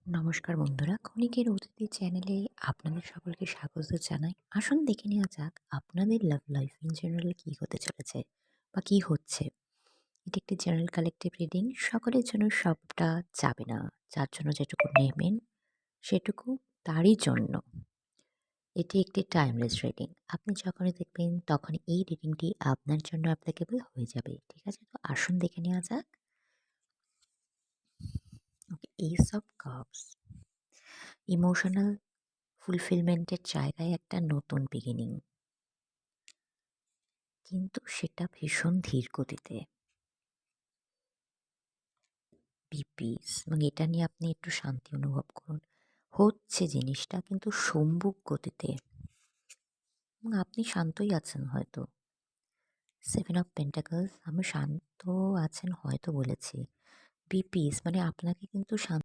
নমস্কার বন্ধুরা, ক্ষণিকের অতিথি চ্যানেলে আপনাদের সকলকে স্বাগত জানাই। আসুন দেখে নেওয়া যাক আপনাদের লাভ লাইফ ইন জেনারেল কি হতে চলেছে বা কি হচ্ছে। এটি একটি জেনারেল কালেকটিভ রিডিং। সকলের জন্য সবটা যাবে না। যার জন্য যেটুকু নেবেন সেটুকু তারই জন্য। এটি একটি টাইমলেস রিডিং। আপনি যখনই দেখবেন তখন এই রিডিংটি আপনার জন্য অ্যাপ্লিকেবল হয়ে যাবে। ঠিক আছে? তো আসুন দেখে নেওয়া যাক। ওকে, এস অফ কাপস। ইমোশনাল ফুলফিলমেন্টের জায়গায় একটা নতুন বিগিনিং, কিন্তু সেটা ভীষণ ধীর গতিতে। পিস এবং এটা নিয়ে আপনি একটু শান্তি অনুভব করুন। হচ্ছে জিনিসটা কিন্তু সম্মুখ গতিতে এবং আপনি শান্তই আছেন হয়তো। 7 অফ পেন্টাকলস, আমি শান্ত আছেন হয়তো বলেছি। পিস মানে আপনাকে কিন্তু শান্ত